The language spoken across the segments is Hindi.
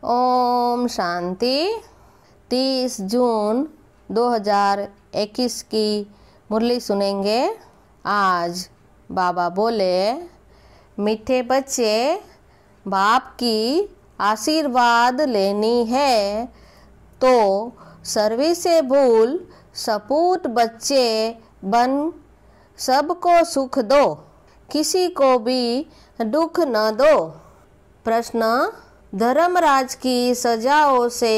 ओम शांति। 30 जून 2021 की मुरली सुनेंगे। आज बाबा बोले, मीठे बच्चे, बाप की आशीर्वाद लेनी है तो सर्वी से भूल सपूत बच्चे बन सबको सुख दो, किसी को भी दुख न दो। प्रश्न: धर्मराज की सजाओं से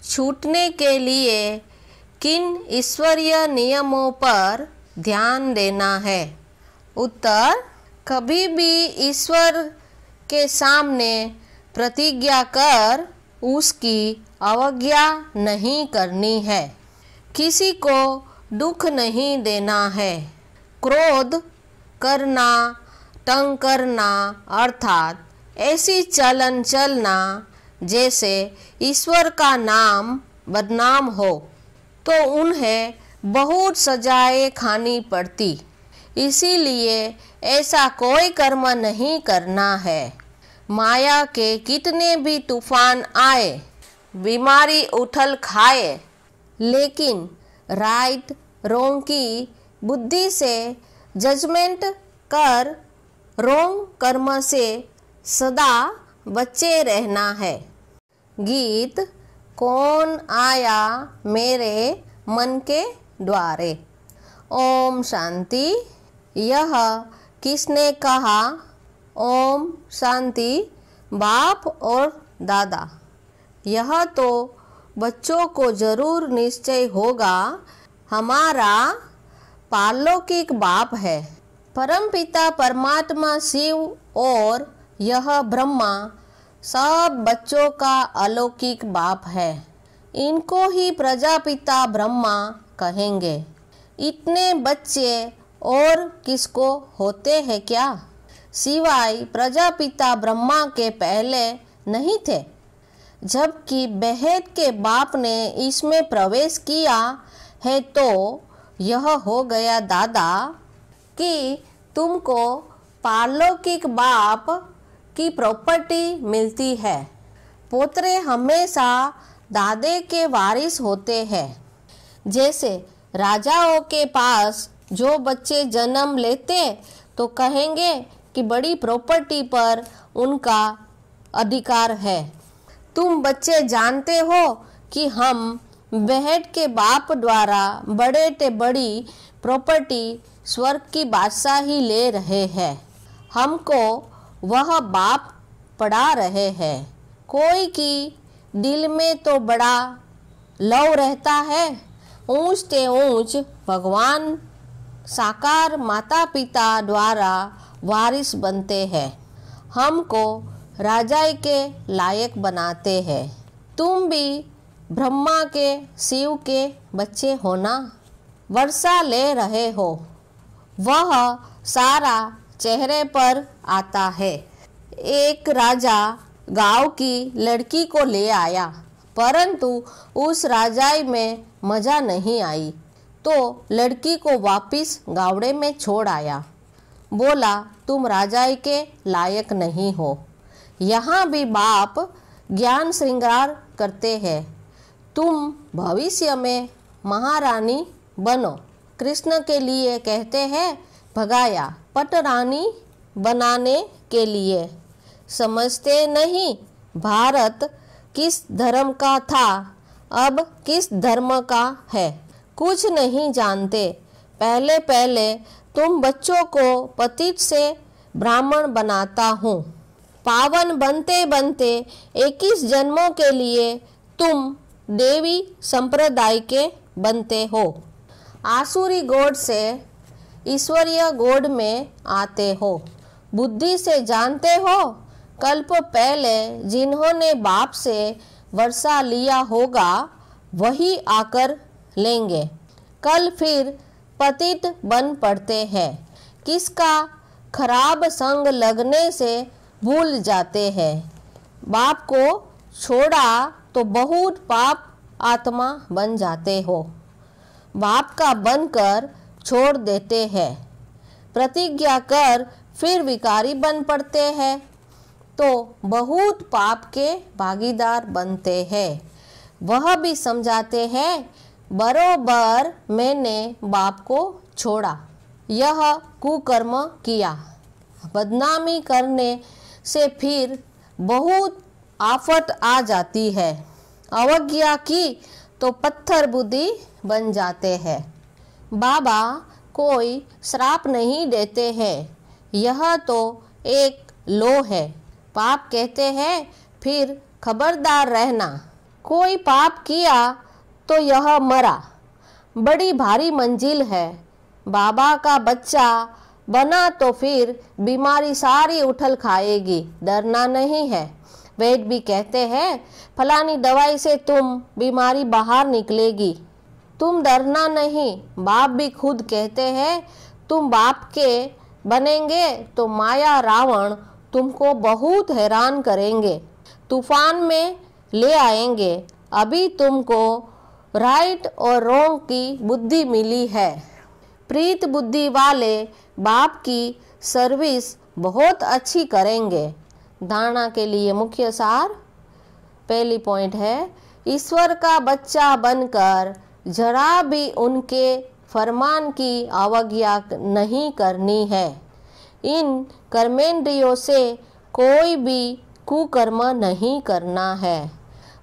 छूटने के लिए किन ईश्वरीय नियमों पर ध्यान देना है? उत्तर: कभी भी ईश्वर के सामने प्रतिज्ञा कर उसकी अवज्ञा नहीं करनी है। किसी को दुख नहीं देना है। क्रोध करना, तंग करना अर्थात ऐसी चलन चलना जैसे ईश्वर का नाम बदनाम हो तो उन्हें बहुत सजाएं खानी पड़ती। इसीलिए ऐसा कोई कर्म नहीं करना है। माया के कितने भी तूफान आए, बीमारी उठल खाए, लेकिन राइट रोंग की बुद्धि से जजमेंट कर रोंग कर्म से सदा बचे रहना है। गीत: कौन आया मेरे मन के द्वारे। ओम शांति। यह किसने कहा? ओम शांति। बाप और दादा। यह तो बच्चों को जरूर निश्चय होगा, हमारा पारलौकिक बाप है। परमपिता परमात्मा शिव और यह ब्रह्मा सब बच्चों का अलौकिक बाप है। इनको ही प्रजापिता ब्रह्मा कहेंगे। इतने बच्चे और किसको होते हैं क्या? सिवाय प्रजापिता ब्रह्मा के पहले नहीं थे। जबकि बेहद के बाप ने इसमें प्रवेश किया है तो यह हो गया दादा कि तुमको पारलौकिक बाप की प्रॉपर्टी मिलती है। पोतरे हमेशा दादे के वारिस होते हैं। जैसे राजाओं के पास जो बच्चे जन्म लेते तो कहेंगे कि बड़ी प्रॉपर्टी पर उनका अधिकार है। तुम बच्चे जानते हो कि हम बेहद के बाप द्वारा बड़े ते बड़ी प्रॉपर्टी स्वर्ग की बादशाही ले रहे हैं। हमको वह बाप पढ़ा रहे हैं। कोई की दिल में तो बड़ा लव रहता है, ऊंच ते ऊंच भगवान साकार माता पिता द्वारा वारिस बनते हैं, हमको राजाई के लायक बनाते हैं। तुम भी ब्रह्मा के शिव के बच्चे हो ना? वर्षा ले रहे हो, वह सारा चेहरे पर आता है। एक राजा गांव की लड़की को ले आया, परंतु उस राजाई में मजा नहीं आई तो लड़की को वापिस गावड़े में छोड़ आया। बोला, तुम राजाई के लायक नहीं हो। यहाँ भी बाप ज्ञान श्रृंगार करते हैं। तुम भविष्य में महारानी बनो। कृष्ण के लिए कहते हैं, भगाया पटरानी बनाने के लिए। समझते नहीं भारत किस धर्म का था, अब किस धर्म का है, कुछ नहीं जानते। पहले पहले तुम बच्चों को पतित से ब्राह्मण बनाता हूँ। पावन बनते बनते 21 जन्मों के लिए तुम देवी संप्रदाय के बनते हो। आसुरी गोद से ईश्वरीय गोद में आते हो। बुद्धि से जानते हो, कल्प पहले जिन्होंने बाप से वर्षा लिया होगा वही आकर लेंगे। कल फिर पतित बन पड़ते हैं। किसका खराब संग लगने से भूल जाते हैं। बाप को छोड़ा तो बहुत पाप आत्मा बन जाते हो। बाप का बनकर छोड़ देते हैं। प्रतिज्ञा कर फिर विकारी बन पड़ते हैं। तो बहुत पाप के भागीदार बनते हैं। वह भी समझाते हैं, बरोबर मैंने बाप को छोड़ा, यह कुकर्म किया। बदनामी करने से फिर बहुत आफत आ जाती है। अवज्ञा की तो पत्थर बुद्धि बन जाते हैं। बाबा कोई श्राप नहीं देते हैं, यह तो एक लो है। पाप कहते हैं फिर खबरदार रहना। कोई पाप किया तो यह मरा, बड़ी भारी मंजिल है। बाबा का बच्चा बना तो फिर बीमारी सारी उठल खाएगी, डरना नहीं है। वैद्य भी कहते हैं, फलानी दवाई से तुम बीमारी बाहर निकलेगी, तुम डरना नहीं। बाप भी खुद कहते हैं, तुम बाप के बनेंगे तो माया रावण तुमको बहुत हैरान करेंगे, तूफान में ले आएंगे। अभी तुमको राइट और रॉन्ग की बुद्धि मिली है। प्रीत बुद्धि वाले बाप की सर्विस बहुत अच्छी करेंगे। धारणा के लिए मुख्य सार, पहली पॉइंट है, ईश्वर का बच्चा बनकर जरा भी उनके फरमान की अवज्ञा नहीं करनी है। इन कर्मेंद्रियों से कोई भी कुकर्म नहीं करना है।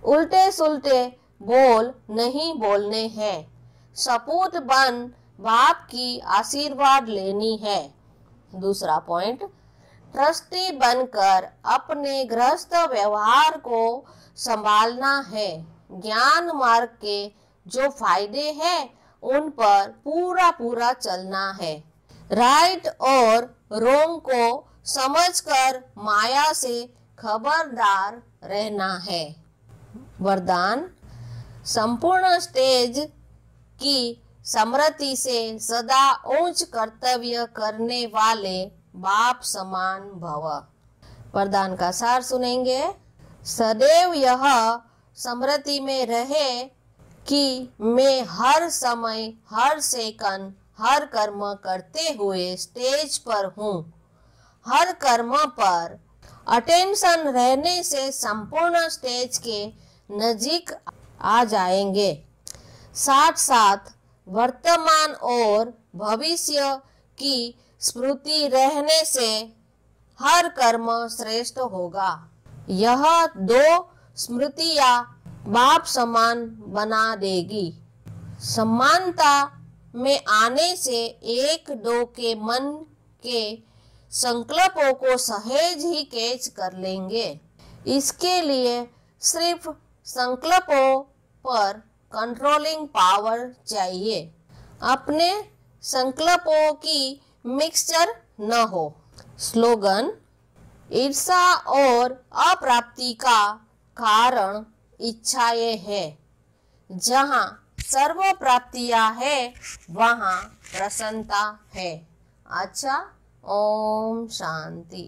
उल्टे सुलटे बोल नहीं बोलने हैं। सपूत बन बाप की आशीर्वाद लेनी है। दूसरा पॉइंट, ट्रस्टी बनकर अपने गृहस्थ व्यवहार को संभालना है। ज्ञान मार्ग के जो फायदे हैं उन पर पूरा पूरा चलना है। राइट और रॉन्ग को समझकर माया से खबरदार रहना है। वरदान, संपूर्ण स्टेज की स्मृति से सदा उच्च कर्तव्य करने वाले बाप समान भव। वरदान का सार सुनेंगे। सदैव यह स्मृति में रहे कि मैं हर समय, हर सेकंड, हर कर्म करते हुए स्टेज पर हूँ। हर कर्म पर अटेंशन रहने से संपूर्ण स्टेज के नजीक आ जाएंगे। साथ साथ वर्तमान और भविष्य की स्मृति रहने से हर कर्म श्रेष्ठ होगा। यह दो स्मृतियां बाप समान बना देगी। समानता में आने से एक दो के मन के संकल्पों को सहज ही कैच कर लेंगे। इसके लिए सिर्फ संकल्पों पर कंट्रोलिंग पावर चाहिए। अपने संकल्पों की मिक्सचर न हो। स्लोगन, ईर्षा और अप्राप्ति का कारण इच्छाएं है। जहाँ सर्व प्राप्तियां है वहाँ प्रसन्नता है। अच्छा, ओम शांति।